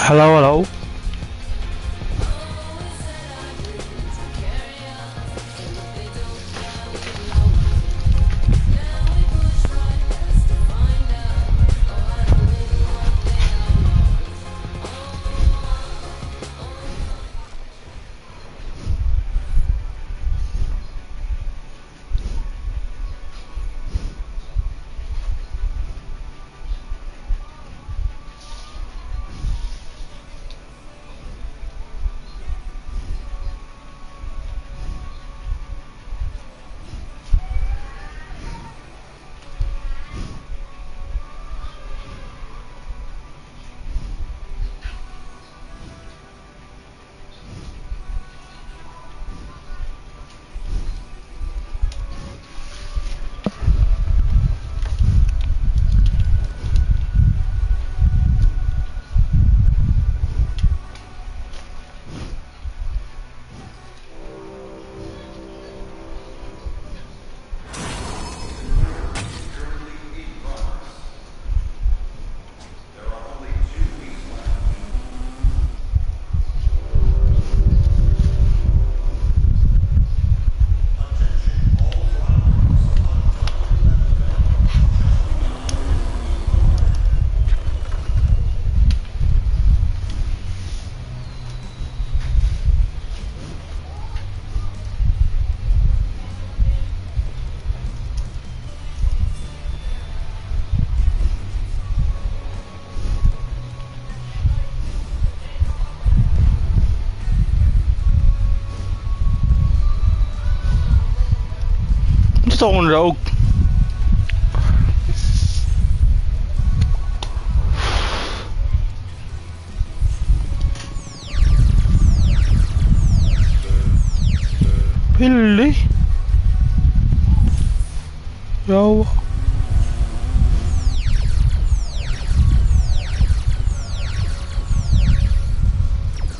Hello, hello. Gusto kong rogue. Pili. Yawa.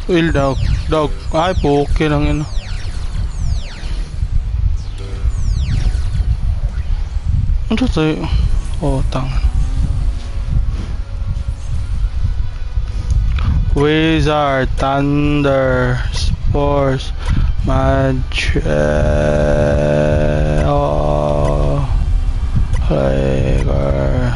Will dog. Dog. Ay po, okay lang yun. Ano tayo? Oh, tangan. Wizard, Thunder, Spores, Magic, Tiger.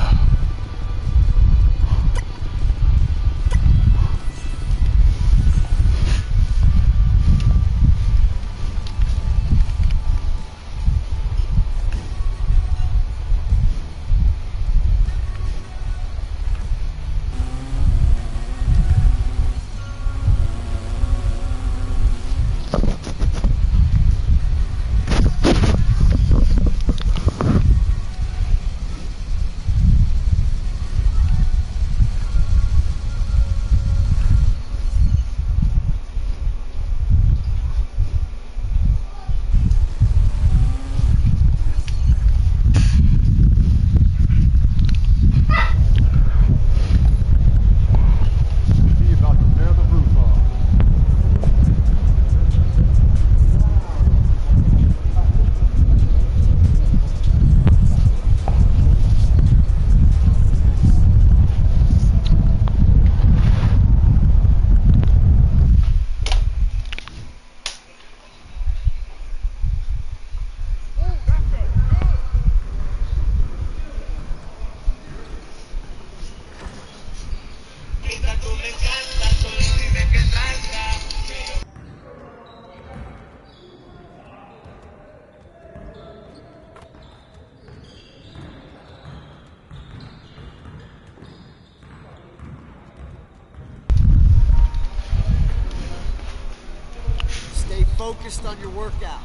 Stay focused on your workout.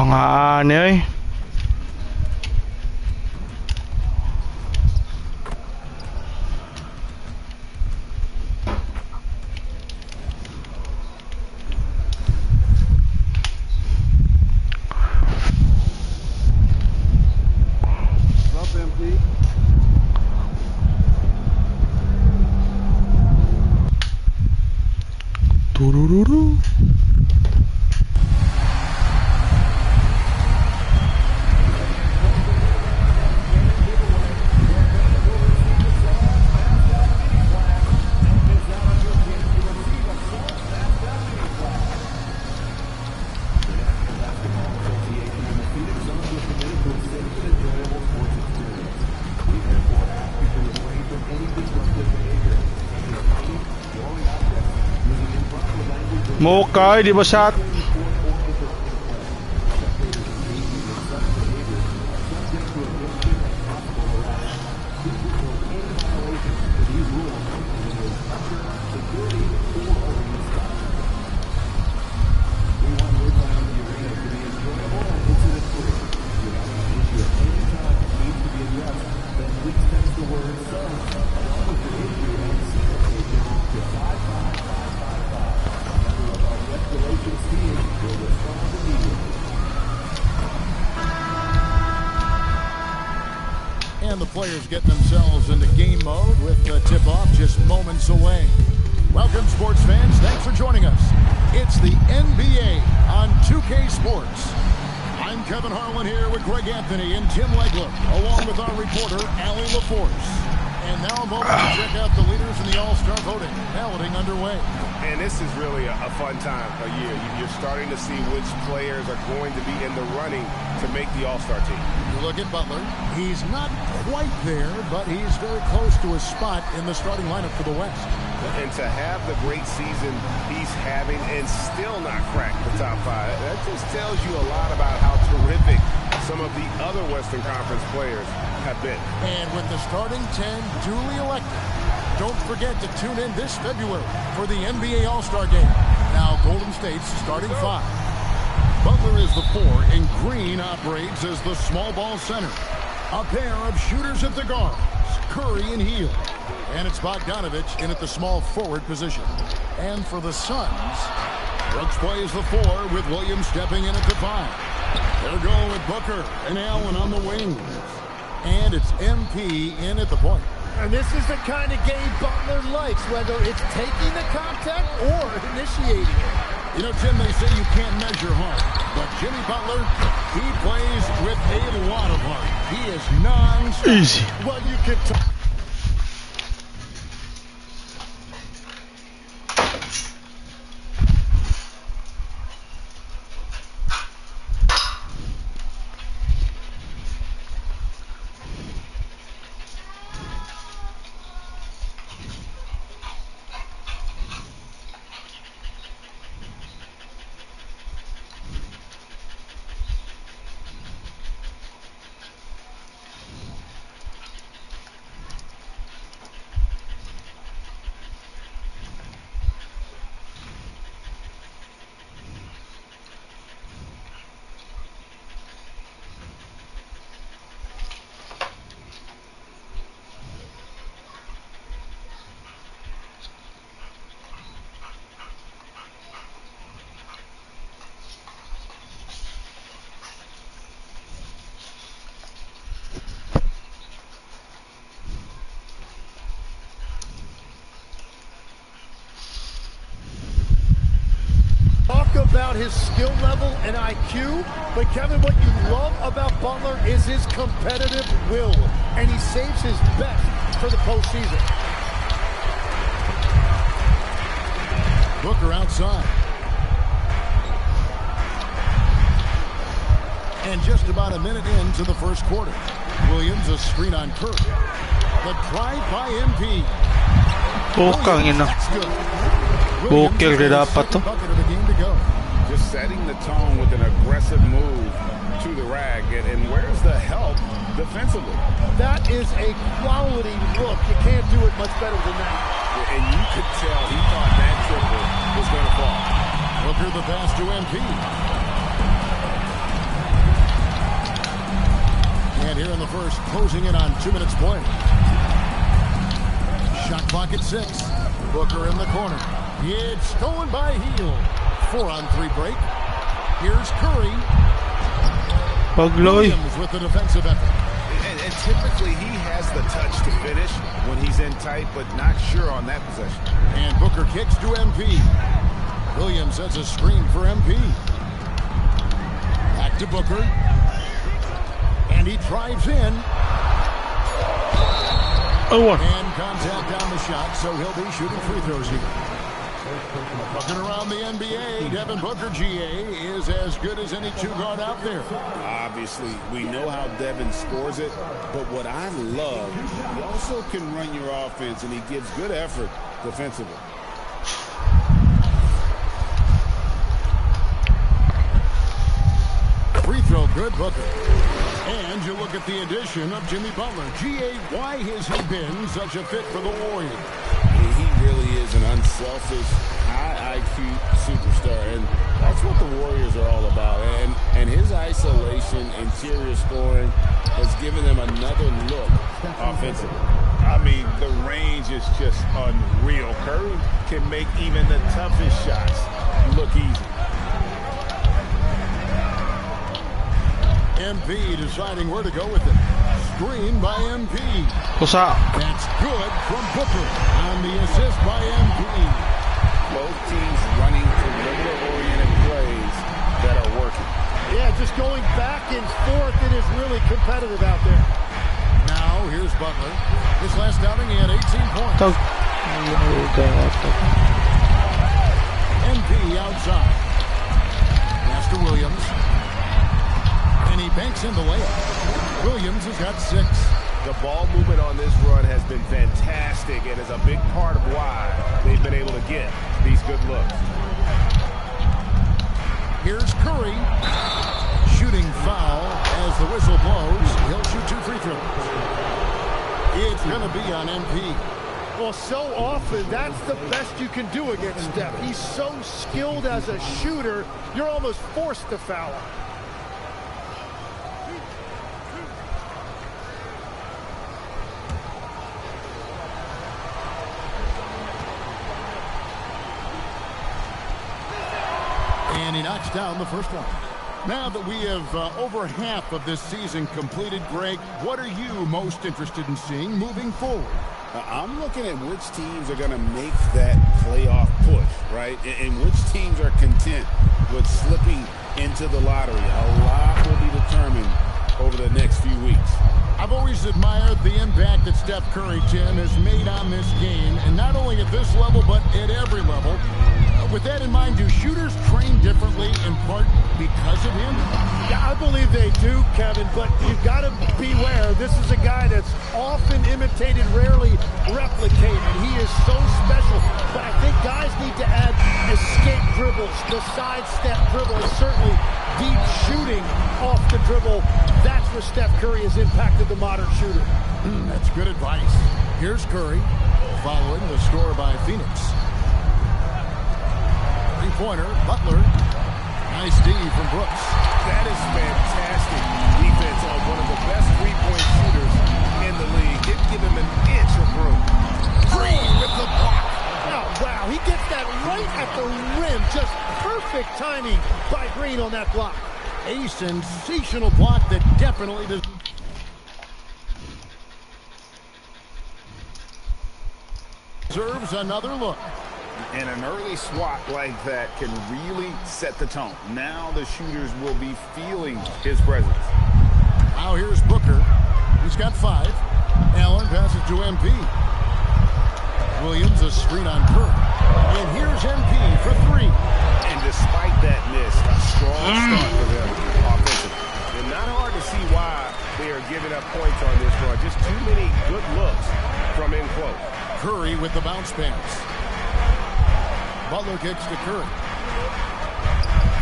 Mga ani ay. What's up, MP? Turururu. Mukay, di ba shot? And the players getting themselves into game mode with the tip-off just moments away. Welcome, sports fans. Thanks for joining us. It's the NBA on 2K Sports. I'm Kevin Harlan here with Greg Anthony and Tim Legler, along with our reporter, Allie LaForce. And now a moment to check out the leaders in the All-Star voting. Balloting underway. And this is really a fun time of year. You're starting to see which players are going to be in the running to make the All-Star team. You look at Butler. He's not quite there, but he's very close to a spot in the starting lineup for the West. And to have the great season he's having and still not crack the top five, that just tells you a lot about how terrific some of the other Western Conference players have been. And with the starting 10 duly elected, don't forget to tune in this February for the NBA All-Star Game. Now Golden State's starting 5. Butler is the 4, and Green operates as the small ball center. A pair of shooters at the guards, Curry and Hield. And it's Bogdanovich in at the small forward position. And for the Suns, Brooks plays the 4 with Williams stepping in at the 5. They'll go with Booker and Allen on the wings. And it's MP in at the point. And this is the kind of game Butler likes, whether it's taking the contact or initiating it. You know, Tim, they say you can't measure heart, but Jimmy Butler, he plays with a lot of heart. He is non-stop. Easy. Well, you can about his skill level and IQ, but Kevin, what you love about Butler is his competitive will, and he saves his best for the postseason. Booker outside. And just about a minute into the first quarter. Williams a screen on Curry. The drive by MP. Pukang ina. Bukil din dapat to. Just setting the tone with an aggressive move to the rag. And where's the help defensively? That is a quality look. You can't do it much better than that. And you could tell he thought that triple was going to fall. Booker the pass to MP. And here in the first, closing in on 2 minutes play. Shot clock at 6. Booker in the corner. It's stolen by Hield. 4-on-3 break. Here's Curry. Pagloy. Williams with the defensive effort. And typically he has the touch to finish when he's in tight, but not sure on that possession. And Booker kicks to MP. Williams sets a screen for MP. Back to Booker. And he drives in. And contact on the shot, so he'll be shooting free throws here. Looking around the NBA, Devin Booker, GA, is as good as any two-guard out there. Obviously, we know how Devin scores it, but what I love, he also can run your offense, and he gives good effort defensively. Free throw good, Booker. And you look at the addition of Jimmy Butler. GA, why has he been such a fit for the Warriors? He really is an unselfish, high IQ superstar, and that's what the Warriors are all about. And his isolation, interior scoring has given them another look offensively. I mean, the range is just unreal. Curry can make even the toughest shots look easy. MP deciding where to go with it. Screen by MP. Kusa. That's good from Booker on the assist by MP. Both teams running perimeter-oriented plays that are working. Yeah, just going back and forth. It is really competitive out there. Now, here's Butler. His last outing, he had 18 points. MP outside. Pass to Williams. And he banks in the layup. Williams has got 6. The ball movement on this run has been fantastic and is a big part of why they've been able to get these good looks. Here's Curry. Shooting foul as the whistle blows. He'll shoot 2 free throws. It's going to be on MP. Well, so often, that's the best you can do against Steph. He's so skilled as a shooter, you're almost forced to foul him. And he knocks down the first one. Now that we have over half of this season completed, Greg, what are you most interested in seeing moving forward? I'm looking at which teams are going to make that playoff push, right? And which teams are content with slipping into the lottery. A lot will be determined over the next few weeks. I've always admired the impact that Steph Curry, Tim, has made on this game, and not only at this level, but at every level. With that in mind, do shooters train differently in part because of him? Yeah, I believe they do, Kevin, but you've got to beware. This is a guy that's often imitated, rarely replicated. He is so special, but I think guys need to add escape dribbles, the sidestep dribble, and certainly deep shooting off the dribble. That's where Steph Curry has impacted the modern shooter. That's good advice. Here's Curry, following the score by Phoenix. Three-pointer, Butler. Nice D from Brooks. That is fantastic defense on one of the best three-point shooters in the league. Didn't give him an inch of room. Green with the block. Oh, wow, he gets that right at the rim. Just perfect timing by Green on that block. A sensational block that definitely deserves another look. And an early swat like that can really set the tone. Now the shooters will be feeling his presence. Now here's Booker. He's got 5. Allen passes to MP. Williams a screen on Curry. And here's MP for 3. And despite that miss, a strong start for them offensively. And not hard to see why they are giving up points on this run. Just too many good looks from in close. Curry with the bounce pass. Butler kicks to Curry.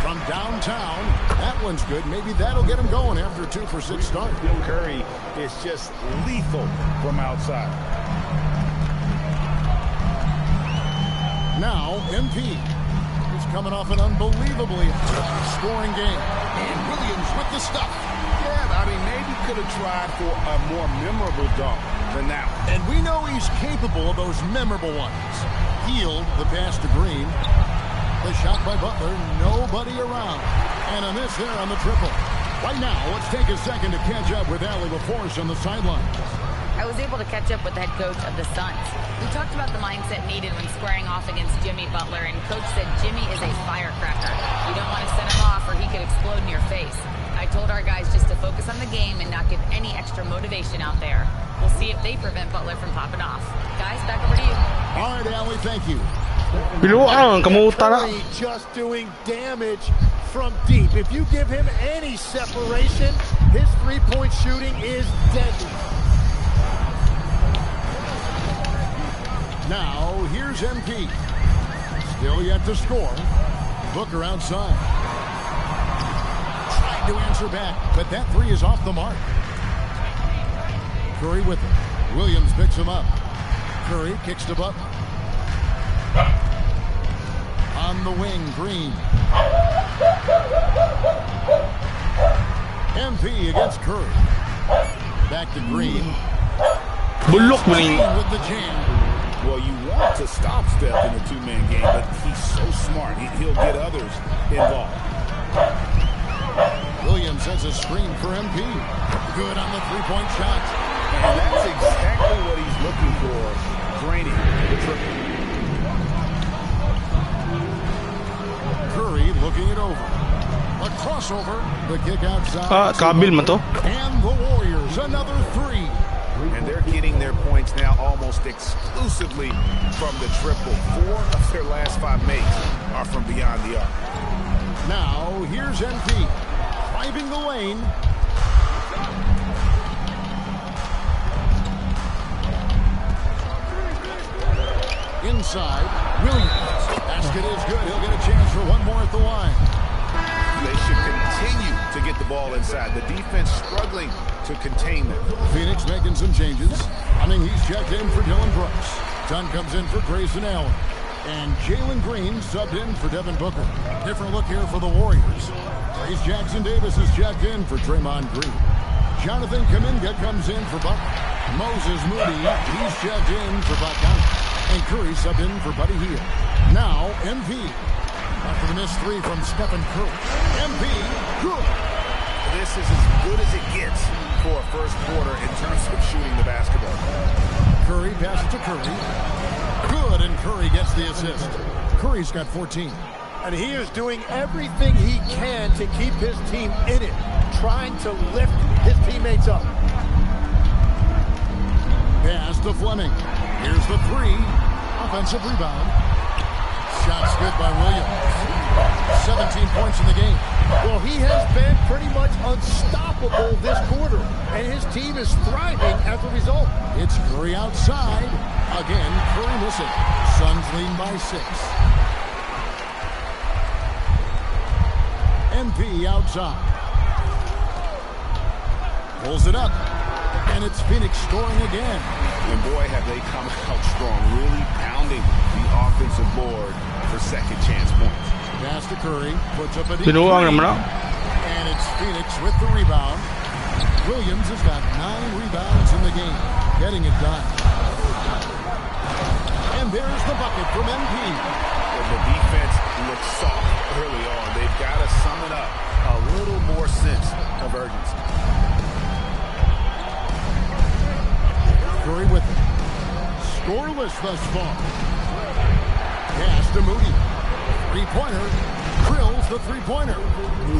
From downtown, that one's good. Maybe that'll get him going after a 2-for-6 start. Curry is just lethal from outside. Now, MP. He's coming off an unbelievably scoring game. And Williams with the stuff. Yeah, I mean, maybe could have tried for a more memorable dunk than that one. And we know he's capable of those memorable ones. Healed the pass to Green. The shot by Butler, nobody around. And a miss there on the triple. Right now, let's take a second to catch up with Allie LaForce on the sideline. I was able to catch up with the head coach of the Suns. We talked about the mindset needed when squaring off against Jimmy Butler, and Coach said Jimmy is a firecracker. You don't want to set him off or he could explode in your face. I told our guys just to focus on the game and not give any extra motivation out there. We'll see if they prevent Butler from popping off. Guys, back over to you. All right, Allie, thank you. Biluang, kamuta na. Curry just doing damage from deep. If you give him any separation, his three-point shooting is deadly. Now, here's MP. Still yet to score. Booker outside. Trying to answer back, but that three is off the mark. Curry with it. Williams picks him up. Curry kicks to Butler. On the wing, Green. MP against Curry. Back to Green. Bulok mo rin. With the jam. Well, you want to stop Steph in a two-man game, but he's so smart. He'll get others involved. Williams has a screen for MP. Good on the three-point shot. And that's exactly what he's looking for, draining the triple. Curry looking it over. A crossover. The kick outside. Kabil man to. And the Warriors, another three. And they're getting their points now almost exclusively from the triple. 4 of their last 5 makes are from beyond the arc. Now, here's MP. Driving the lane. Inside, Williams. Basket is good. He'll get a chance for one more at the line. They should continue to get the ball inside. The defense struggling to contain them. Phoenix making some changes. He's checked in for Dylan Brooks. Dunn comes in for Grayson Allen. And Jalen Green subbed in for Devin Booker. Different look here for the Warriors. Trace Jackson Davis is checked in for Draymond Green. Jonathan Kuminga comes in for Butler. Moses Moody, he's checked in for Bogdanovic. And Curry subbed in for Buddy Hield. Now, MP. After the missed three from Stephen Curry. MP, good. This is as good as it gets for a first quarter in terms of shooting the basketball. Curry passes to Curry. Good, and Curry gets the assist. Curry's got 14. And he is doing everything he can to keep his team in it, trying to lift his teammates up. Pass to Fleming. Here's the three. Offensive rebound. Shots good by Williams. 17 points in the game. Well, he has been pretty much unstoppable this quarter, and his team is thriving as a result. It's Curry outside. Again, Curry missing. Suns lead by 6. MP outside. Pulls it up. And it's Phoenix scoring again. And boy, have they come out strong, really pounding the offensive board for second chance points. Pass to Curry, puts up a deep Binuang three. naman na. And it's Phoenix with the rebound. Williams has got 9 rebounds in the game, getting it done. And there's the bucket from MP. Well, the defense looks soft early on. They've got to summon up a little more sense of urgency. Curry with it. Scoreless thus far. Pass to Moody. Three-pointer. Drills the three-pointer.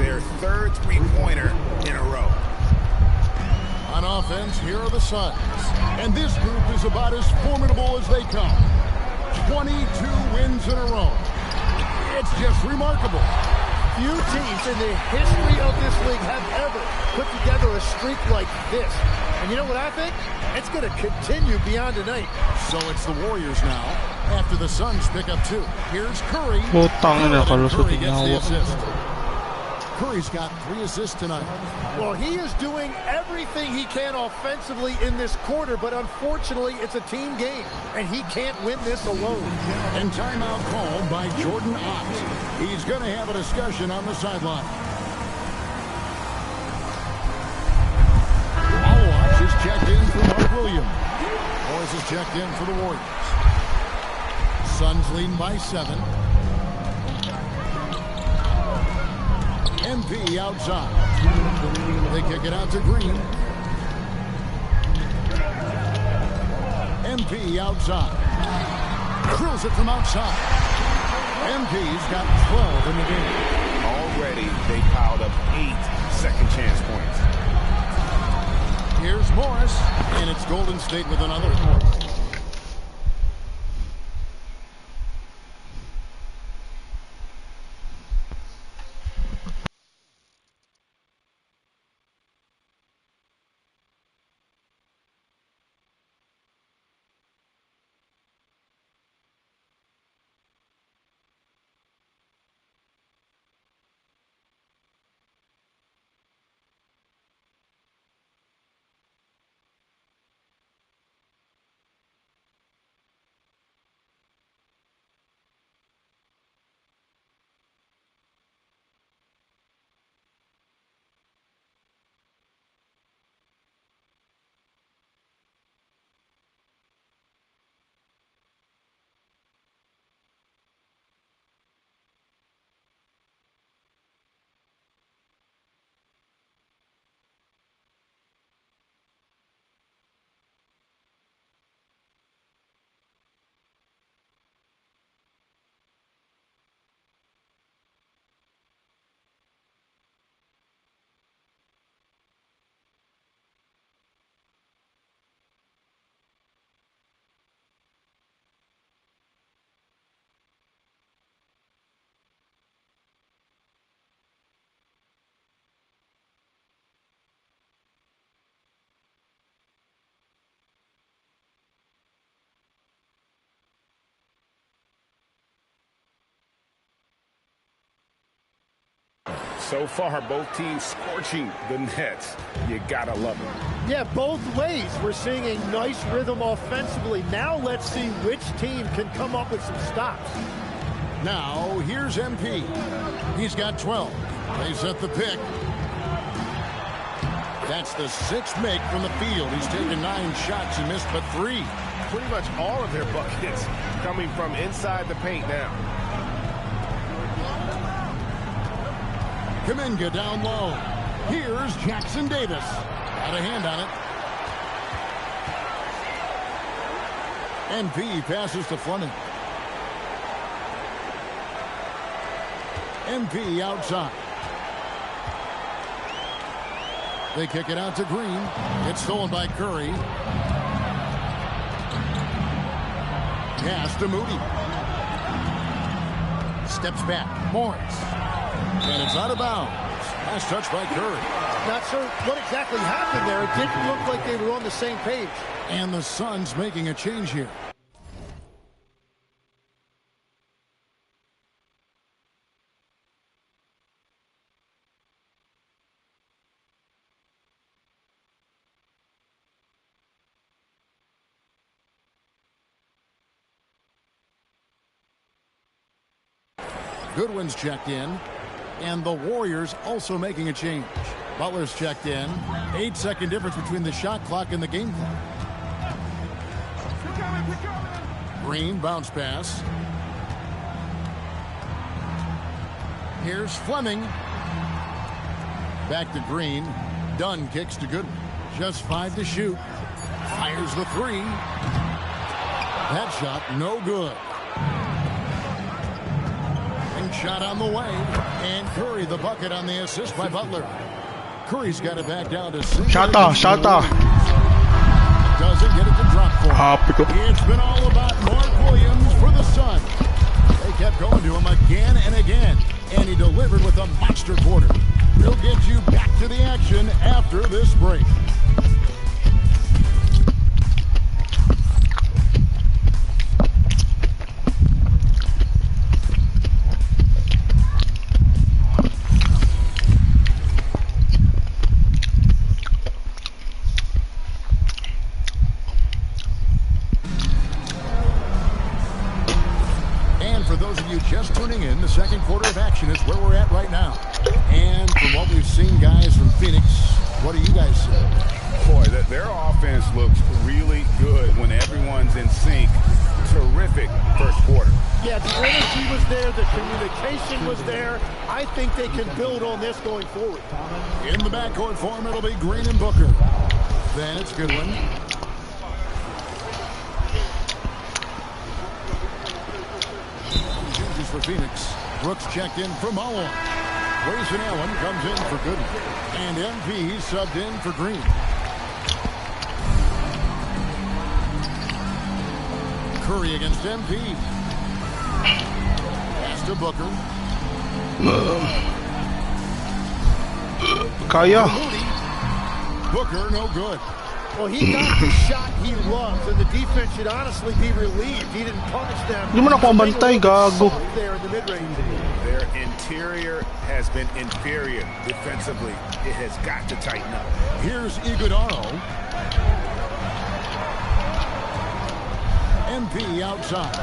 Their third three-pointer in a row. On offense, here are the Suns. And this group is about as formidable as they come. 22 wins in a row. It's just remarkable. Few teams in the history of this league have ever put together a streak like this. And you know what I think? It's going to continue beyond tonight. So it's the Warriors now, after the Suns pick up 2. Here's Curry. Putang ina, Curry kalusot gets the niya. assist. Curry's got 3 assists tonight. Well, he is doing everything he can offensively in this quarter, but unfortunately, it's a team game, and he can't win this alone. And timeout called by Jordan Ott. He's going to have a discussion on the sideline. Watch is checked in for Mark Williams. Morris is checked in for the Warriors. Suns leading by 7. MP outside. They kick it out to Green. MP outside. Drills it from outside. MP's got 12 in the game. Already, they piled up 8 second chance points. Here's Morris, and it's Golden State with another. So far, both teams scorching the Nets. You gotta love it. Yeah, both ways. We're seeing a nice rhythm offensively. Now let's see which team can come up with some stops. Now, here's MP. He's got 12. They set the pick. That's the 6th make from the field. He's taken 9 shots. He missed but 3. Pretty much all of their buckets coming from inside the paint now. Kuminga down low. Here's Jackson Davis. Got a hand on it. MP passes to Fleming. MP outside. They kick it out to Green. It's stolen by Curry. Pass to Moody. Steps back. Morris. And it's out of bounds. Last touch by Curry. Not sure what exactly happened there. It didn't look like they were on the same page. And the Suns making a change here. Goodwin's checked in. And the Warriors also making a change. Butler's checked in. 8-second difference between the shot clock and the game clock. Green, bounce pass. Here's Fleming. Back to Green. Dunn kicks to Goodwin. Just 5 to shoot. Fires the 3. That shot, no good. Shot on the way, and Curry the bucket on the assist by Butler. Curry's got it back down to 6. Shot. Doesn't get it to drop for him. It's been all about Mark Williams for the Suns. They kept going to him again and again, and he delivered with a monster quarter. We'll get you back to the action after this break. those of you just tuning in, the second quarter of action is where we're at right now. And from what we've seen, guys, from Phoenix, what do you guys see? Boy, their offense looks really good when everyone's in sync. Terrific first quarter. Yeah, the energy was there, the communication was there. I think they can build on this going forward. In the backcourt form, it'll be Green and Booker. Then it's Goodwin. Changes for Phoenix. Brooks checked in for Mullen. Grayson Allen comes in for Goodwin. And MP subbed in for Green. Curry against MP. Pass to Booker. Kaya. Booker, no good. Well, he got the shot he loves, and the defense should honestly be relieved. He didn't punish them. Di mo na ako mabantay, gago. There in the mid-range. Their interior has been inferior defensively. It has got to tighten up. Here's Iguodaro. MP outside.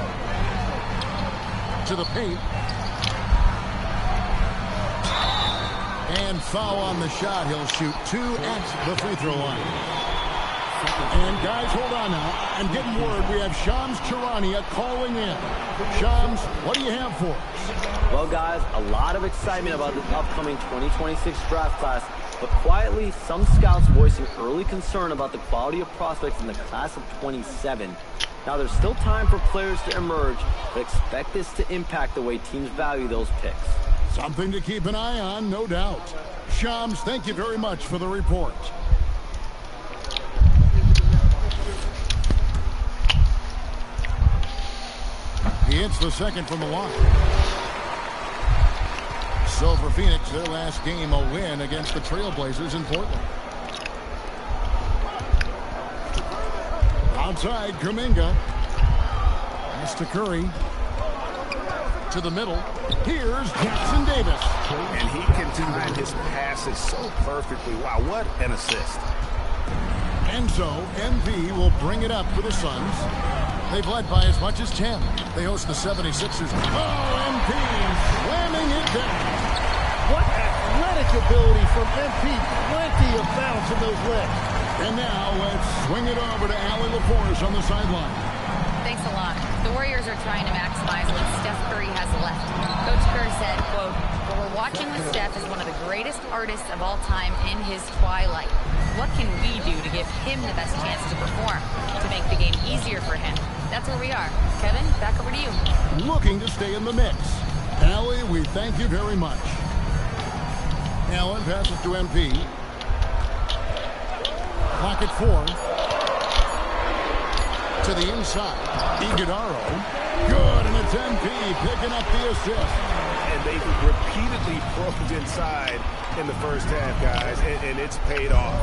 To the paint. And foul on the shot. He'll shoot 2 at the free throw line. And guys, hold on now. I'm getting word we have Shams Charania calling in. Shams, what do you have for us? Well, guys, a lot of excitement about this upcoming 2026 draft class, but quietly, some scouts voicing early concern about the quality of prospects in the class of 27. Now, there's still time for players to emerge, but expect this to impact the way teams value those picks. Something to keep an eye on, no doubt. Shams, thank you very much for the report. He hits the second from the line. So for Phoenix, their last game a win against the Trailblazers in Portland. Outside, Kuminga. Pass to Curry. To the middle. Here's Jackson Davis. And he can time his passes so perfectly. Wow, what an assist. And so, MP will bring it up for the Suns. They've led by as much as 10. They host the 76ers. Oh, MP slamming it down. What athletic ability from MP. Plenty of bounce in those legs. And now let's swing it over to Allie LaForce on the sideline. Thanks a lot. The Warriors are trying to maximize what Steph Curry has left. Coach Kerr said, quote, "What we're watching with Steph is one of the greatest artists of all time in his twilight. What can we do to give him the best chance to perform, to make the game easier for him?" That's where we are. Kevin, back over to you. Looking to stay in the mix. Allie, we thank you very much. Allen passes to MP. Clock at 4. To the inside. Iguodaro. Good, and it's MP picking up the assist. And they've repeatedly probed inside in the first half, guys, and it's paid off.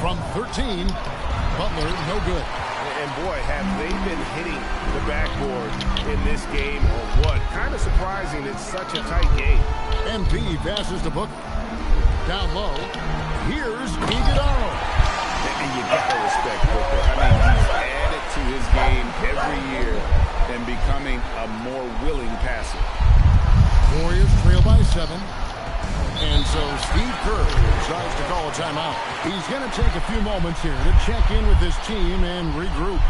From 13, Butler, no good. And boy, have they been hitting the backboard in this game or what? Kind of surprising it's such a tight game. MP passes to Booker. Down low. Here's Iguodaro. And you gotta respect Booker. I mean, he's added to his game every year and becoming a more willing passer. Warriors trail by 7. And so Steve Kerr decides to call a timeout. He's going to take a few moments here to check in with his team and regroup.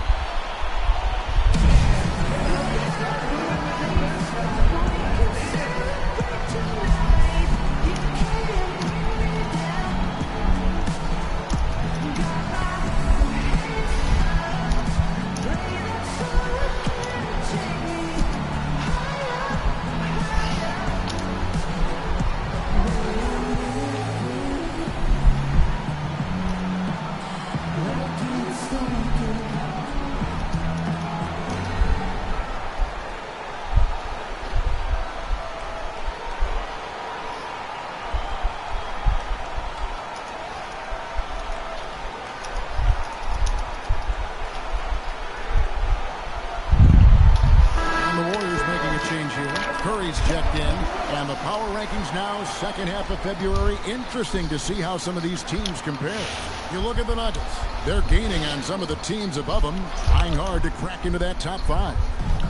Curry's checked in, and the power rankings now, second half of February. Interesting to see how some of these teams compare. You look at the Nuggets. They're gaining on some of the teams above them, trying hard to crack into that top 5.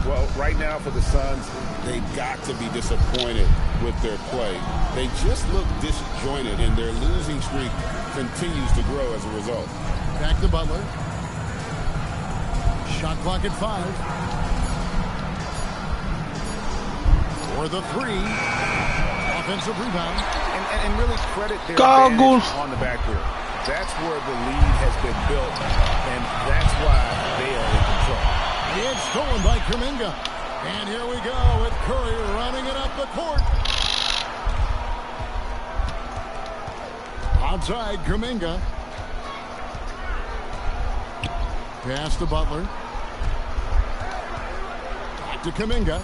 Well, right now for the Suns, They've got to be disappointed with their play. They just look disjointed, and their losing streak continues to grow as a result. Back to Butler. Shot clock at 5. For the 3. Offensive rebound. And really credit their Goggles advantage on the backboard. That's where the lead has been built, and that's why they are in control. It's stolen by Kuminga. And here we go with Curry running it up the court. Outside Kuminga. Pass to Butler. Back to Kuminga.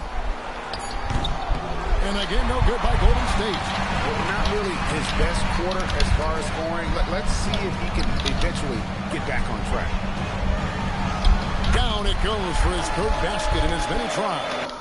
And again, no good by Golden State. Well, not really his best quarter as far as scoring. Let's see if he can eventually get back on track. Down it goes for his third basket in as many tries.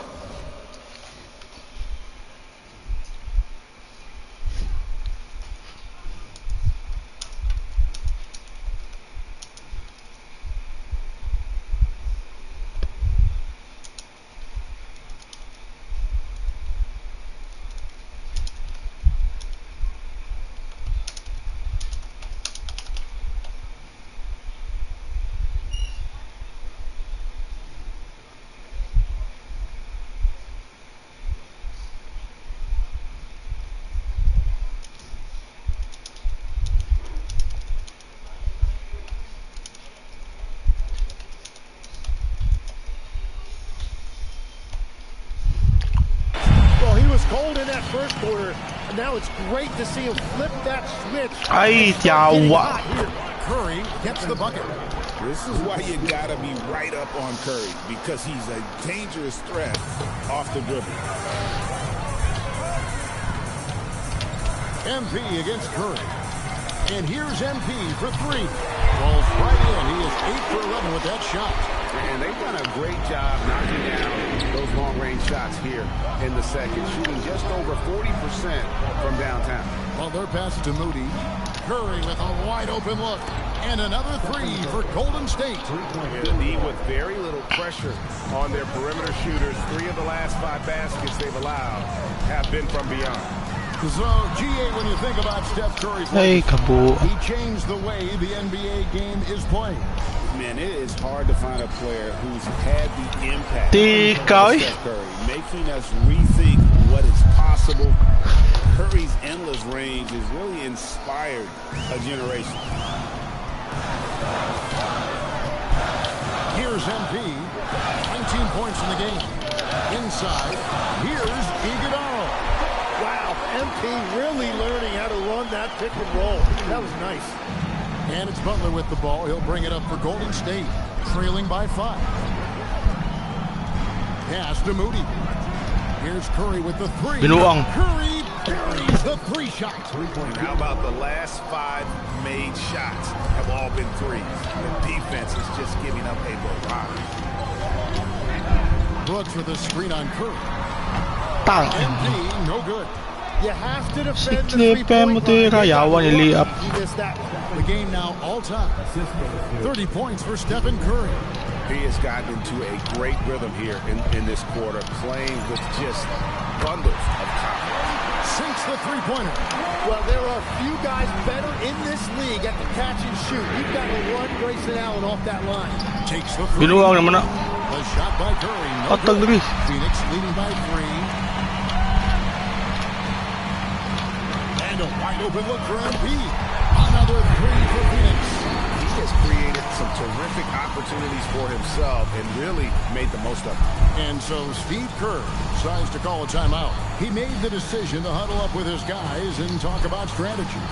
Cold in that first quarter, and now it's great to see him flip that switch. Ay, yawa. Curry gets the bucket. This is why you gotta be right up on Curry, because he's a dangerous threat off the dribble. MP against Curry. And here's MP for 3. Falls right in. He is 8 for 11 with that shot. And they've done a great job knocking down those long-range shots here in the second, shooting just over 40% from downtown. Butler passes to Moody. Curry with a wide-open look. And another 3 for Golden State. The lead with very little pressure on their perimeter shooters. 3 of the last 5 baskets they've allowed have been from beyond. So, GA, when you think about Steph Curry's Ay, kabo. he changed the way the NBA game is played. Man, it is hard to find a player who's had the impact Tikaw. of Steph Curry, making us rethink what is possible. Curry's endless range has really inspired a generation. Here's MP, 19 points in the game. Inside, here's Iguodala. Wow, MP really learning how to run that pick and roll. That was nice. And it's Butler with the ball. He'll bring it up for Golden State, trailing by 5. Pass to Moody. Here's Curry with the 3. Binuang. Curry buries the 3 shot. And how about the last 5 made shots have all been threes? The defense is just giving up a barrage. Brooks with a screen on Curry. Tang. MP, no good. You have to defend the Siklipan mo three-point line. yawan ni Liap. He missed that. The game now all time. 30 points for Stephen Curry. He has gotten into a great rhythm here in this quarter, playing with just bundles of confidence. Sinks the 3-pointer. Well, there are few guys better in this league at the catch and shoot. You've got to run Grayson Allen off that line. Takes the 3. Binuang naman na. The shot by Curry. No Atag good. diri. Phoenix leading by 3. And a wide open look for MP. Another 3 for Phoenix. He has created some terrific opportunities for himself and really made the most of it. And so Steve Kerr decides to call a timeout. He made the decision to huddle up with his guys and talk about strategy.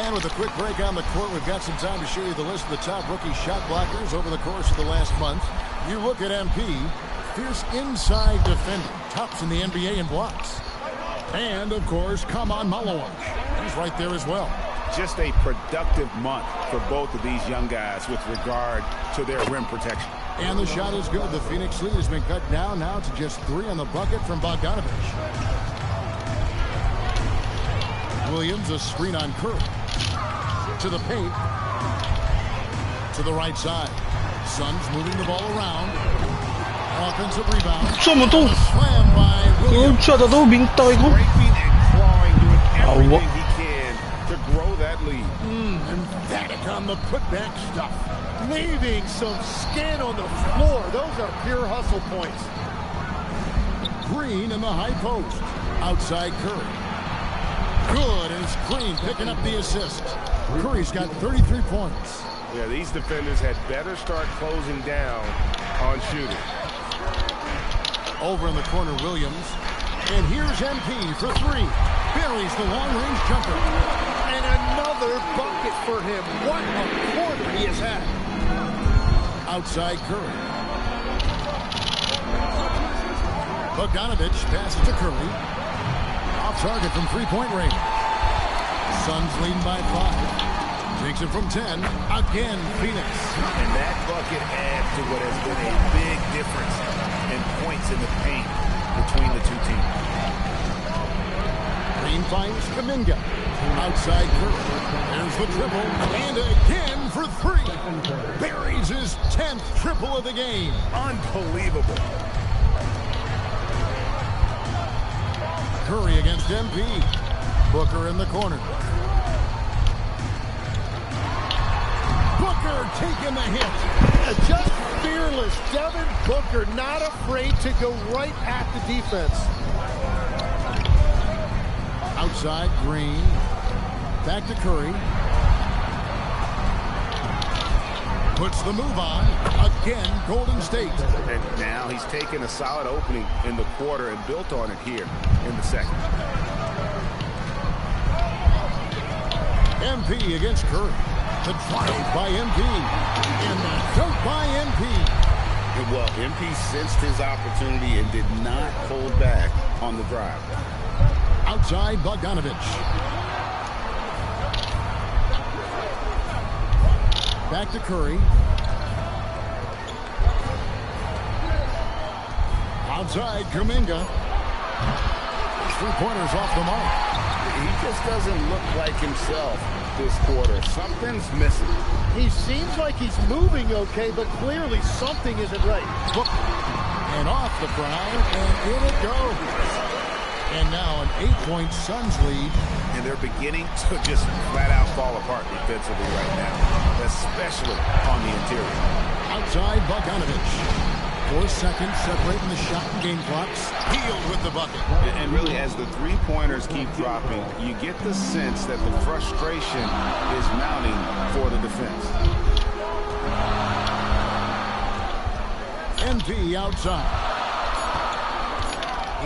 And with a quick break on the court, we've got some time to show you the list of the top rookie shot blockers over the course of the last month. You look at MP, fierce inside defender, tops in the NBA in blocks. And, of course, Kaman Malawach. He's right there as well. Just a productive month for both of these young guys with regard to their rim protection. And the shot is good. The Phoenix lead has been cut down now to just 3 on the bucket from Bogdanovich. Williams, a screen on Curry. To the paint. To the right side. Suns moving the ball around. Offensive rebound. 这么多， Slam by 都 Williams. 这的都明到一个。 Breaking and clawing, doing everything what? he can to grow that lead. Emphatic on the putback stuff. Leaving some skin on the floor. Those are pure hustle points. Green in the high post. Outside Curry. Good, and it's Green picking up the assist. Curry's got 33 points. Yeah, these defenders had better start closing down on shooting. Over in the corner, Williams. And here's MP for 3. Buries the long-range jumper. And another bucket for him. What a quarter he has had. Outside Curry. Bogdanovich passes to Curry. Off target from three-point range. Suns leading by 5. Takes it from 10. Again, Phoenix. And that bucket adds to what has been a big difference in points in the paint between the two teams. Green finds Kuminga. Outside Curry. There's the triple. And again for 3. Buries his 10th triple of the game. Unbelievable. Curry against MP. Booker in the corner. Booker taking the hit. Just fearless. Devin Booker not afraid to go right at the defense. Outside Green. Back to Curry. Puts the move on. Again, Golden State. And now he's taken a solid opening in the quarter and built on it here in the second. MP against Curry. The drive by MP. And the dunk by MP. Well, MP sensed his opportunity and did not hold back on the drive. Outside Bogdanovich. Back to Curry. Outside Kuminga. Three-pointers off the mark. He just doesn't look like himself this quarter. Something's missing. He seems like he's moving okay, but clearly something isn't right. And off the ground, and in it goes. And now an 8-point Suns lead. And they're beginning to just flat out fall apart defensively right now, especially on the interior. Outside Bogdanovich. 4 seconds separating the shot and game clocks. Healed with the bucket. And really, as the three-pointers keep dropping, you get the sense that the frustration is mounting for the defense. NP outside.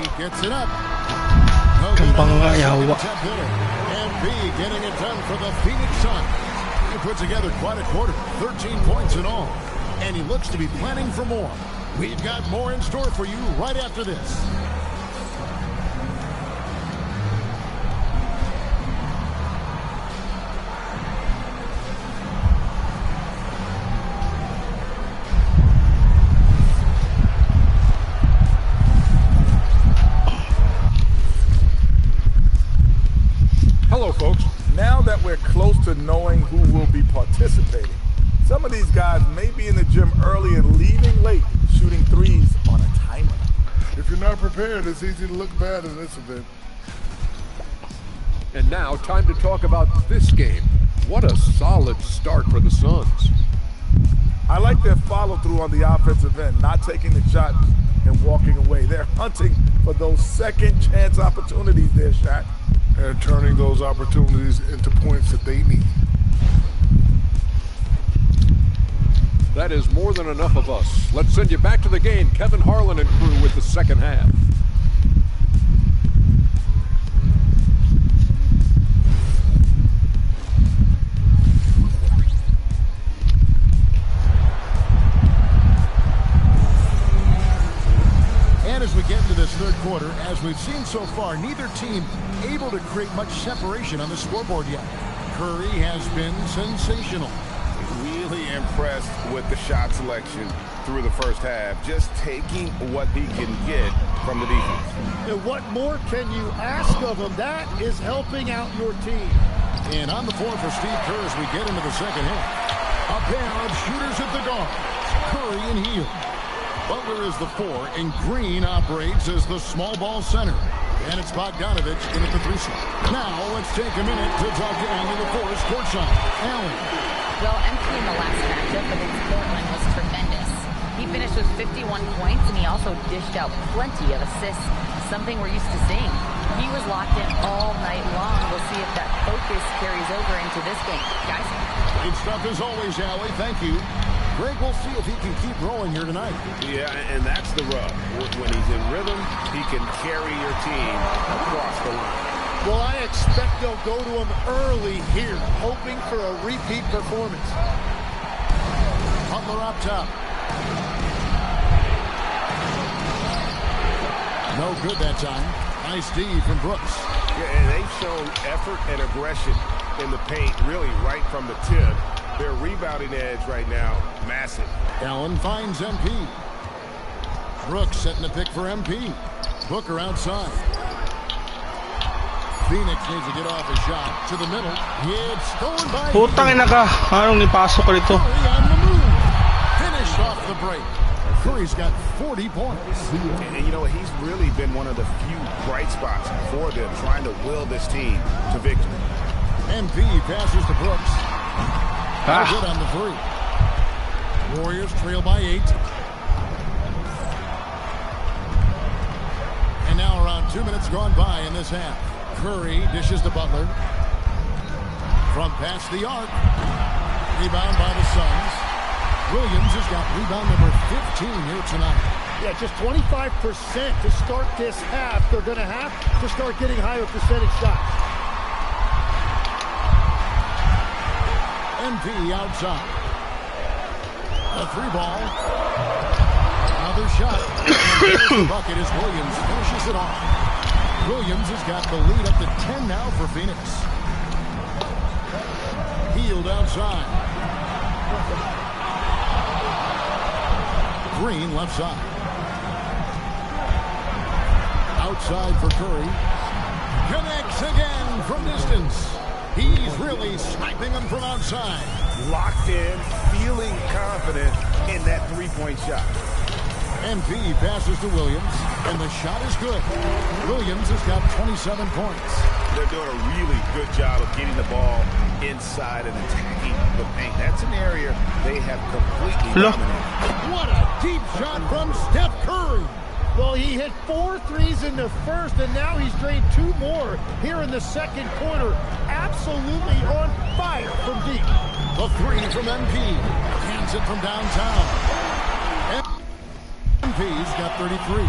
He gets it up. Gampang nga yawa. NP getting it done for the Phoenix Suns. He put together quite a quarter, 13 points in all. And he looks to be planning for more. We've got more in store for you right after this. Hello, folks. Now that we're close to knowing who will be participating, some of these guys may be in the gym early and leaving late, shooting threes on a timer. If you're not prepared, it's easy to look bad in this event. And now, time to talk about this game. What a solid start for the Suns. I like their follow-through on the offensive end, not taking the shot and walking away. They're hunting for those second chance opportunities there, Shaq. And turning those opportunities into points that they need. That is more than enough of us. Let's send you back to the game. Kevin Harlan and crew with the second half. As we've seen so far, neither team able to create much separation on the scoreboard yet. Curry has been sensational. Really impressed with the shot selection through the first half. Just taking what he can get from the defense. And what more can you ask of him? That is helping out your team. And on the floor for Steve Kerr as we get into the second half. A pair of shooters at the guard. Curry and Hield. Butler is the 4, and Green operates as the small ball center. And it's Bogdanovich in at the 3 slot. Now let's take a minute to talk to Andy LaForest courtside. Allen. Well, MP in the last matchup against Portland was tremendous. He finished with 51 points, and he also dished out plenty of assists, something we're used to seeing. He was locked in all night long. We'll see if that focus carries over into this game. Guys? Great stuff as always, Allie. Thank you. Greg, we'll see if he can keep rolling here tonight. Yeah, and that's the rub. When he's in rhythm, he can carry your team across the line. Well, I expect they'll go to him early here, hoping for a repeat performance. Butler up top. No good that time. Nice D from Brooks. Yeah, and they've shown effort and aggression in the paint, really right from the tip. Their rebounding edge right now, massive. Allen finds MP. Brooks setting the pick for MP. Booker outside. Phoenix needs to get off his shot to the middle. It's stolen by Putang ina ka. Anong nipasok ko rito? Curry on the move. Finish off the break. Curry's got 40 points. And you know, he's really been one of the few bright spots for them, trying to will this team to victory. MP passes to Brooks. Good on the 3. Warriors trail by 8. And now around 2 minutes gone by in this half. Curry dishes to Butler. From past the arc. Rebound by the Suns. Williams has got rebound number 15 here tonight. Yeah, just 25% to start this half. They're going to have to start getting higher percentage shots. MP outside. A 3 ball. Another shot. And the bucket as Williams finishes it off. Williams has got the lead up to 10 now for Phoenix. Hield outside. Green left side. Outside for Curry. Connects again from distance. He's really sniping them from outside. Locked in, feeling confident in that 3-point shot. MP passes to Williams, and the shot is good. Williams has got 27 points. They're doing a really good job of getting the ball inside and attacking the paint. That's an area they have completely dominated. What a deep shot from Steph Curry. Well, he hit 4 threes in the first, and now he's drained 2 more here in the second quarter. Absolutely on fire from deep. The 3 from MP. Hands it from downtown. MP's got 33.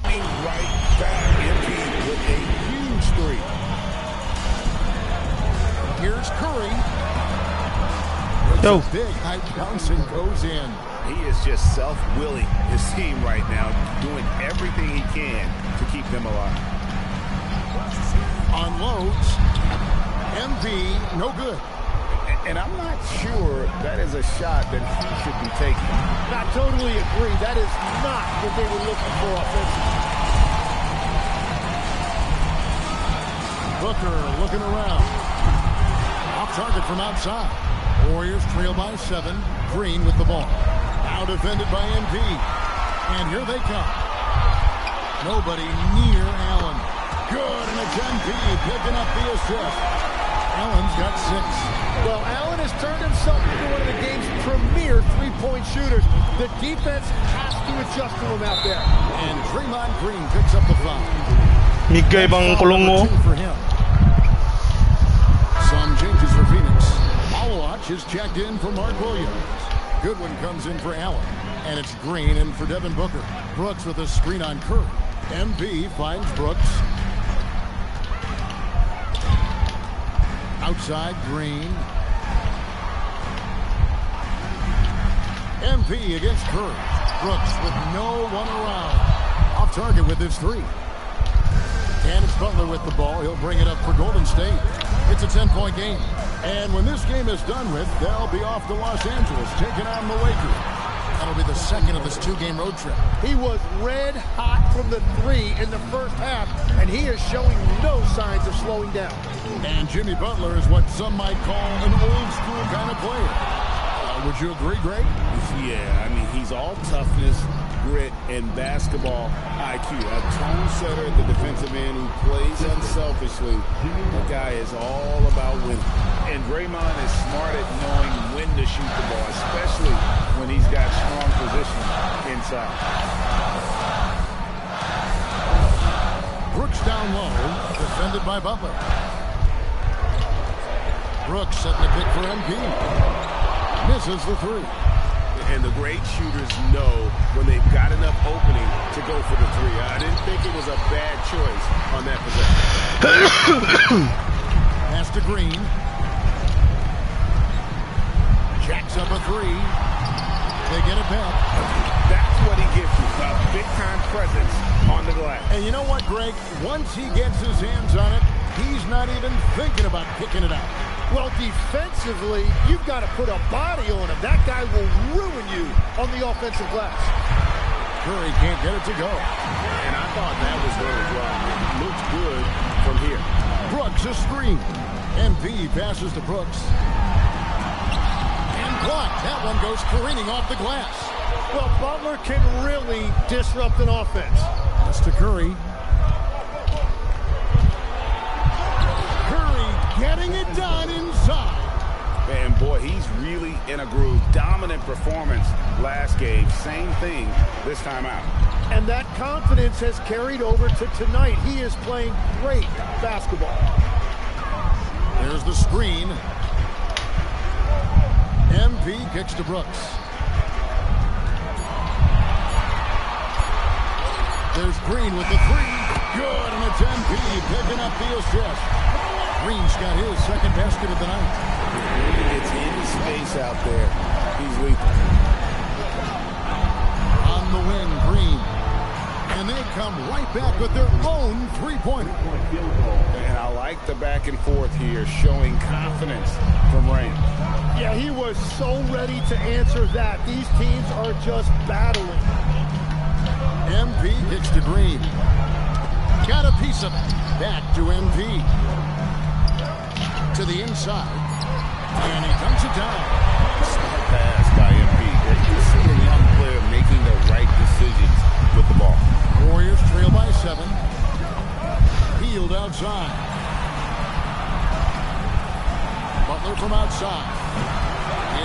Right back. MP with a huge 3. Here's Curry. Yo. Big high bouncing goes in. He is just self-willing his team right now, doing everything he can to keep them alive. Unloads. MP, no good. And I'm not sure that is a shot that he should be taking. I totally agree. That is not what they were looking for offensively. Booker looking around. Off target from outside. Warriors trail by 7. Green with the ball. Now defended by MP. And here they come. Nobody near Allen. Good, and it's MP picking up the assist. Allen's got 6. Well, Allen has turned himself into one of the game's premier 3-point shooters. The defense has to adjust to him out there. And Draymond Green picks up the foul. Higay bang kulong mo? For him. Some changes for Phoenix. Malawach is checked in for Mark Williams. Goodwin comes in for Allen. And it's Green in for Devin Booker. Brooks with a screen on Curry. MP finds Brooks. Outside Green. MP against Curry. Brooks with no one around. Off target with his three. And it's Butler with the ball. He'll bring it up for Golden State. It's a 10-point game. And when this game is done with, they'll be off to Los Angeles, taking on the Lakers. That'll be the second of this two-game road trip. He was red hot from the three in the first half, and he is showing no signs of slowing down. And Jimmy Butler is what some might call an old-school kind of player. Would you agree, Greg? Yeah, I mean, he's all toughness, grit, and basketball IQ. A tone setter at the defensive end who plays unselfishly. The guy is all about winning. And Draymond is smart at knowing when to shoot the ball, especially when he's got strong position inside. Brooks down low, defended by Butler. Brooks setting the pick for MP. Misses the three. And the great shooters know when they've got enough opening to go for the three. I didn't think it was a bad choice on that possession. Pass to Green. Jacks up a three. They get it back. That's what he gives you, a big-time presence on the glass. And you know what, Greg? Once he gets his hands on it, he's not even thinking about kicking it out. Well, defensively, you've got to put a body on him. That guy will ruin you on the offensive glass. Curry can't get it to go. And I thought that was going to drop. It looks good from here. Brooks a screen. MP passes to Brooks. And blocked. That one goes careening off the glass. Well, Butler can really disrupt an offense. That's to Curry. Getting it done inside. And boy, he's really in a groove. Dominant performance last game. Same thing this time out. And that confidence has carried over to tonight. He is playing great basketball. There's the screen. MP kicks to Brooks. There's Green with the three. Good, and it's MP picking up the assist. Green's got his second basket of the night. He gets any space out there, he's lethal. On the wing, Green. And they come right back with their own three-pointer. And I like the back and forth here, showing confidence from Rain. Yeah, he was so ready to answer that. These teams are just battling. MP kicks to Green. Got a piece of it. Back to MP. To the inside. And he comes it down. Smart pass by MP. You see a young player making the right decisions with the ball. Warriors trail by 7. Field outside. Butler from outside.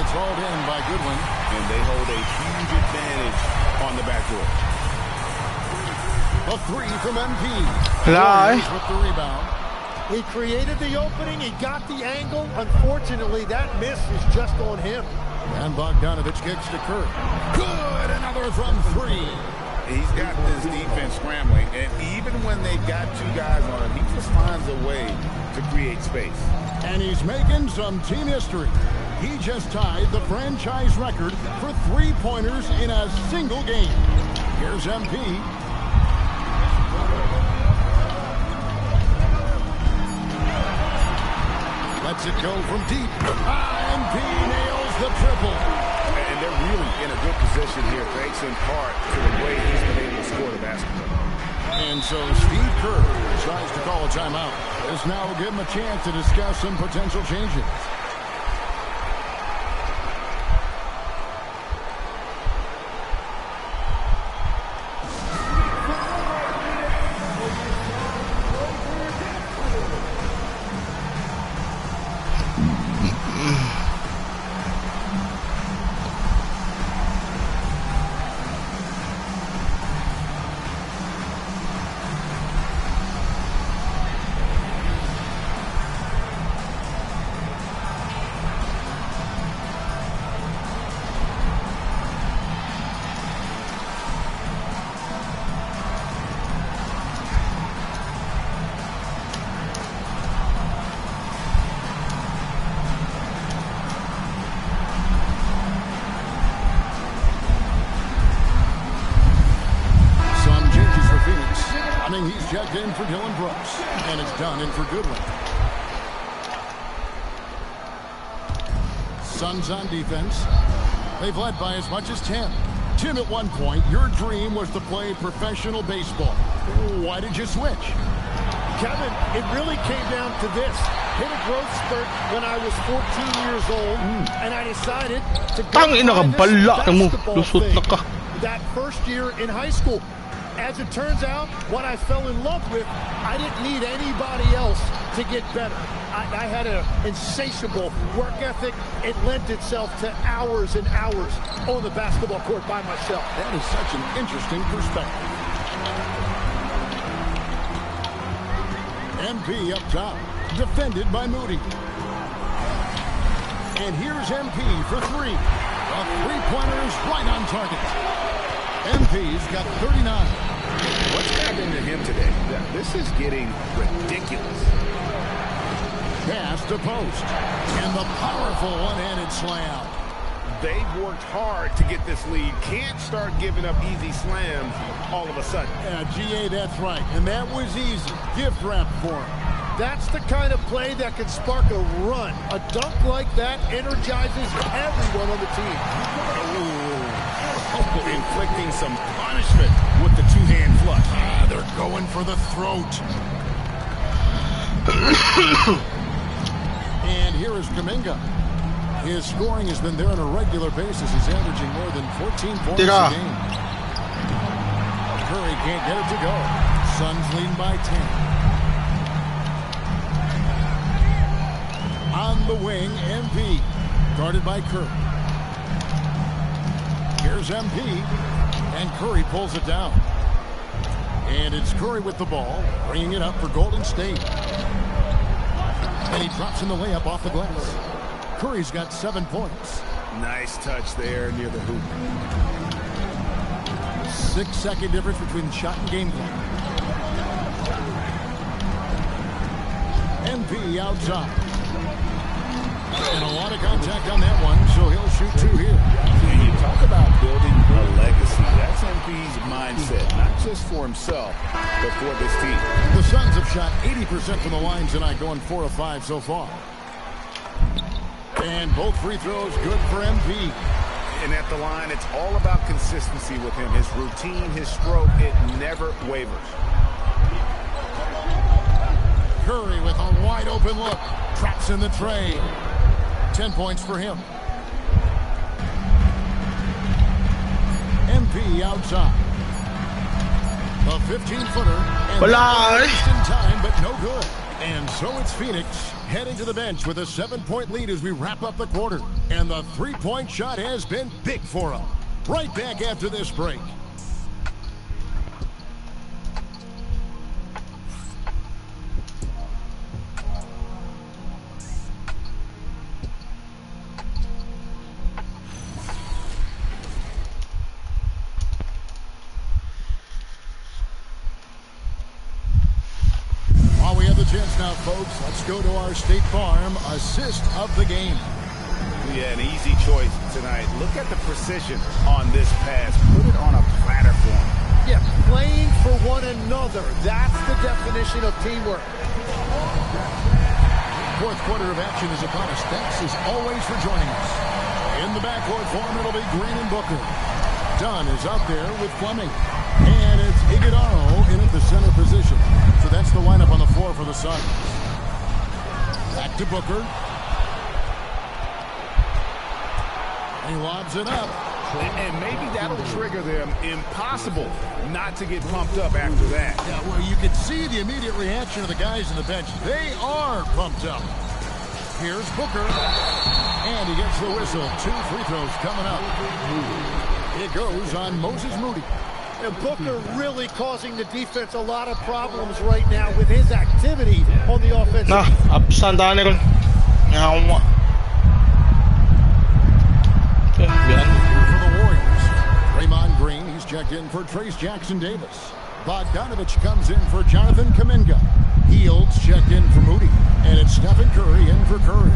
It's hauled in by Goodwin. And they hold a huge advantage on the backdoor. A three from MP. Lie. With the rebound. He created the opening. He got the angle. Unfortunately, that miss is just on him. And Bogdanovich kicks to Curry. Good. Another from three. He's got this defense scrambling. And even when they've got two guys on him, he just finds a way to create space. And he's making some team history. He just tied the franchise record for three-pointers in a single game. Here's MP. Lets it go from deep. MP nails the triple. And they're really in a good position here, thanks in part to the way he's been able to score the basketball. And so Steve Kerr decides to call a timeout. This now will give him a chance to discuss some potential changes. checked in for Dylan Brooks. And it's Dunn in for Goodwin. Suns on defense. They've led by as much as 10. Tim, at one point, your dream was to play professional baseball. Why did you switch? Kevin, it really came down to this. Hit a growth spurt when I was 14 years old, and I decided to go basketball thing that first year in high school. As it turns out, what I fell in love with, I didn't need anybody else to get better. I had an insatiable work ethic. It lent itself to hours and hours on the basketball court by myself. That is such an interesting perspective. MP up top, defended by Moody. And here's MP for three. A three-pointer is right on target. MP's got 39. What's happening to him today? This is getting ridiculous. Pass to post. And the powerful one-handed slam. They've worked hard to get this lead. Can't start giving up easy slams all of a sudden. Yeah, GA, that's right. And that was easy. Gift wrap for him. That's the kind of play that can spark a run. A dunk like that energizes everyone on the team. Inflicting some punishment with the two-hand flush. They're going for the throat. And here is Kuminga. His scoring has been there on a regular basis. He's averaging more than 14 points a game. Curry can't get it to go. Suns leading by 10. On the wing, MP. Guarded by Curry. Here's MP. And Curry pulls it down. And it's Curry with the ball, bringing it up for Golden State. And he drops in the layup off the glass. Curry's got 7 points. Nice touch there near the hoop. 6-second difference between shot and game clock. MP outside. And a lot of contact on that one, so he'll shoot two here. When you talk about building a legacy, that's MP's mindset, not just for himself, but for this team. The Suns have shot 80% from the line tonight, going 4 of 5 so far. And both free throws good for MP. And at the line, it's all about consistency with him. His routine, his stroke, it never wavers. Curry with a wide open look. Traps in the tray. 10 points for him. MP outside. A 15-footer. And just in time, but no good. And so it's Phoenix heading to the bench with a 7-point lead as we wrap up the quarter. And the three-point shot has been big for them. Right back after this break. Now, folks, let's go to our State Farm assist of the game. Yeah, an easy choice tonight. Look at the precision on this pass. Put it on a platter for him. Yeah, playing for one another. That's the definition of teamwork. Fourth quarter of action is upon us. Thanks as always for joining us. In the backcourt form, it'll be Green and Booker. Dunn is out there with Fleming. And it's Iguodala in at the center position. So that's the lineup on the floor for the Suns. Back to Booker. He lobs it up. And maybe that'll trigger them. Impossible not to get pumped up after that. Yeah, well, you can see the immediate reaction of the guys on the bench. They are pumped up. Here's Booker. And he gets the whistle. 2 free throws coming up. It goes on Moses Moody. And Booker really causing the defense a lot of problems right now with his activity on the offensive. Nah, absent for the Warriors. Draymond Green, he's checked in for Trace Jackson Davis. Bogdanovich comes in for Jonathan Kuminga. Hields checked in for Moody. And it's Stephen Curry in for Curry.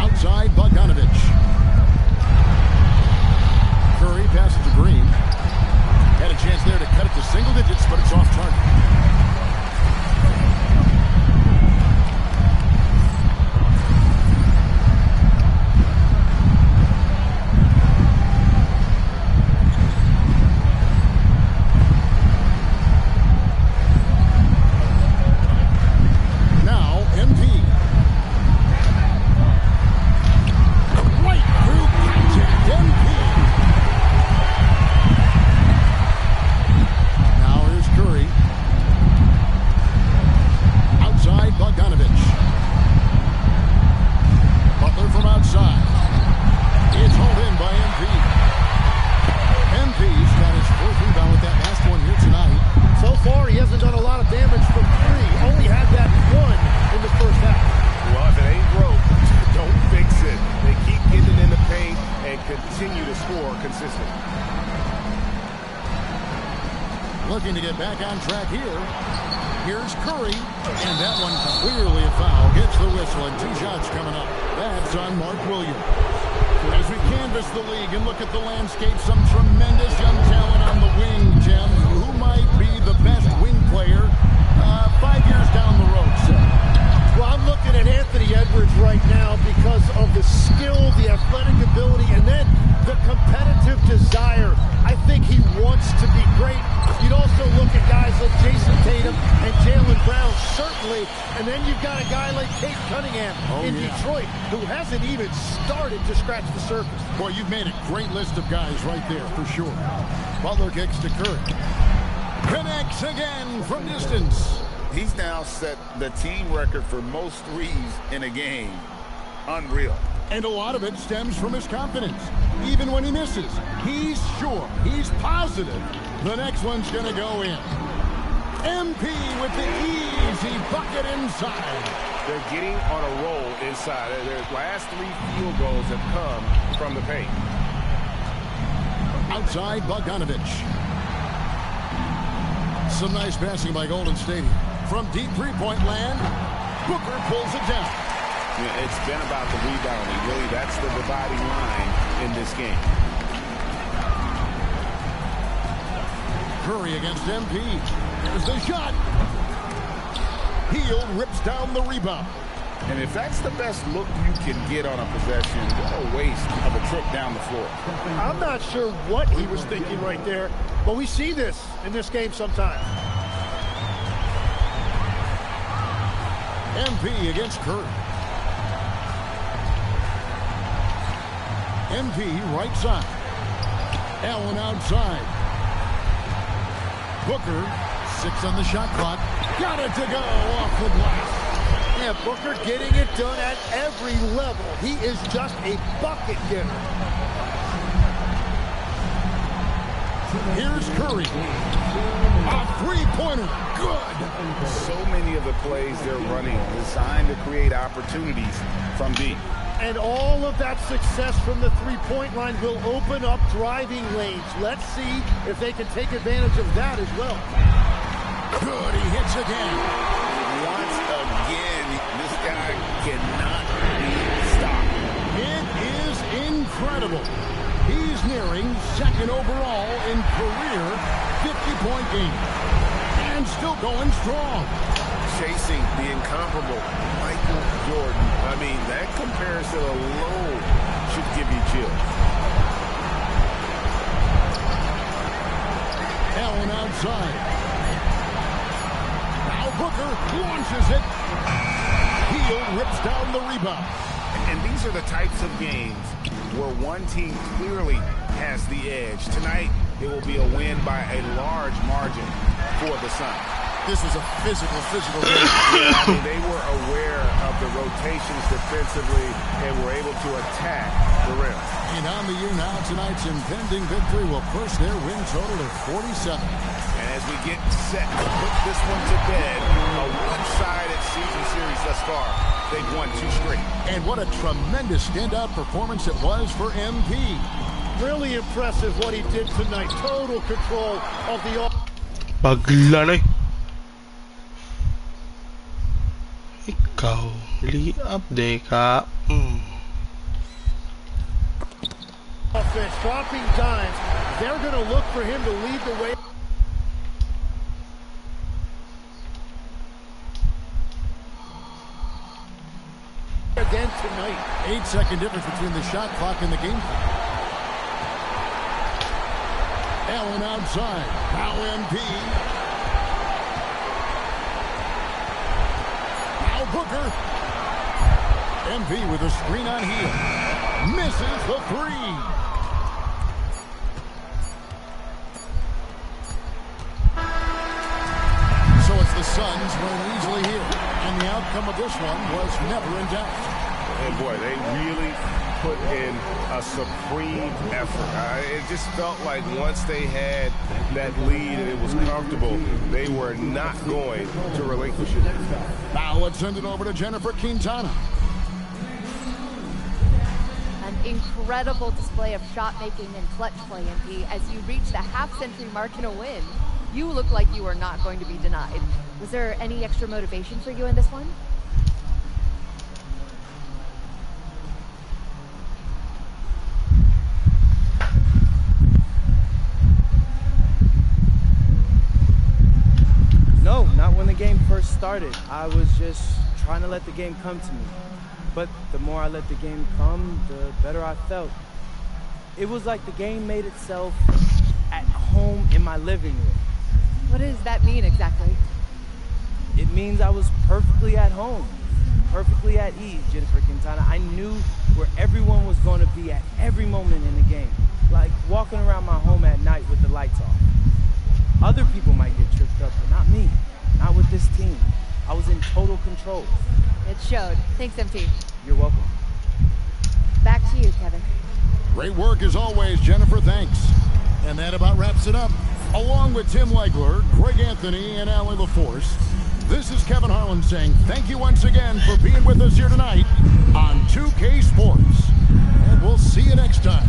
Outside Bogdanovich. Curry passes to Green. Had a chance there to cut it to single digits, but it's off target. consistent. Looking to get back on track here. Here's Curry, and that one clearly a foul. Gets the whistle, and 2 shots coming up. That's on Mark Williams. As we canvass the league and look at the landscape, some tremendous young talent on the wing, Jim. Who might be the best wing player 5 years down the road, sir? Well, I'm looking at Anthony Edwards right now because of the skill, the athletic ability, and then the competitive desire. I think he wants to be great. You'd also look at guys like Jason Tatum and Jaylen Brown, certainly. And then you've got a guy like Cade Cunningham in Detroit who hasn't even started to scratch the surface. Boy, you've made a great list of guys right there, for sure. Butler kicks to Curry. Connects again from distance. He's now set the team record for most threes in a game. Unreal. And a lot of it stems from his confidence. Even when he misses, he's sure, he's positive the next one's going to go in. MP with the easy bucket inside. They're getting on a roll inside. Their last 3 field goals have come from the paint. Outside Bogdanovich. Some nice passing by Golden State. From deep three-point land, Booker pulls it down. Yeah, it's been about the rebounding. Really, that's the dividing line in this game. Curry against MP. There's the shot. Hield rips down the rebound. And if that's the best look you can get on a possession, what a waste of a trip down the floor. I'm not sure what he was thinking right there, but we see this in this game sometimes. MP against Curry. MP right side. Allen outside. Booker, 6 on the shot clock. Got it to go off the glass. Yeah, Booker getting it done at every level. He is just a bucket getter. Here's Curry. A three-pointer. Good. So many of the plays they're running designed to create opportunities from deep. And all of that success from the three-point line will open up driving lanes. Let's see if they can take advantage of that as well. Good, he hits again. Once again, this guy cannot be stopped. It is incredible. He's nearing 2nd overall in career 50-point game. And still going strong. Chasing the incomparable Michael Jordan. I mean, that comparison alone should give you chills. Allen outside. Now Booker launches it. Hield rips down the rebound. And these are the types of games where one team clearly has the edge. Tonight, it will be a win by a large margin for the Suns. This was a physical game. Yeah, I mean, they were aware of the rotations defensively and were able to attack the rim. And on the year now, tonight's impending victory will push their win total to 47. And as we get set to put this one to bed, a one-sided season series thus far, they've won 2 straight. And what a tremendous standout performance it was for MP. Really impressive what he did tonight. Total control of the offense. Bagla nih. Ikaw, liab deh kak. Offense dropping dimes. They're going to look for him to lead the way. Again tonight. 8-second difference between the shot clock and the game clock. Allen outside. Now MP. Now Booker. MP with a screen on Hield. Misses the 3. So it's the Suns winning easily here. And the outcome of this one was never in doubt. And boy, they really put in a supreme effort. It just felt like once they had that lead and it was comfortable, they were not going to relinquish it. Now let's send it over to Jennifer Quintana. an incredible display of shot making and clutch play, MP, as you reach the half-century mark in a win. You look like you are not going to be denied. Was there any extra motivation for you in this one? No, not when the game first started. I was just trying to let the game come to me. But the more I let the game come, the better I felt. It was like the game made itself at home in my living room. What does that mean exactly? It means I was perfectly at home, perfectly at ease, Jennifer Quintana. I knew where everyone was going to be at every moment in the game, like walking around my home at night with the lights off. Other people might get tripped up, but not me, not with this team. I was in total control. It showed. Thanks, MT. You're welcome. Back to you, Kevin. Great work as always, Jennifer. Thanks. And that about wraps it up. Along with Tim Legler, Greg Anthony, and Allie LaForce, this is Kevin Harlan saying thank you once again for being with us here tonight on 2K Sports. And we'll see you next time.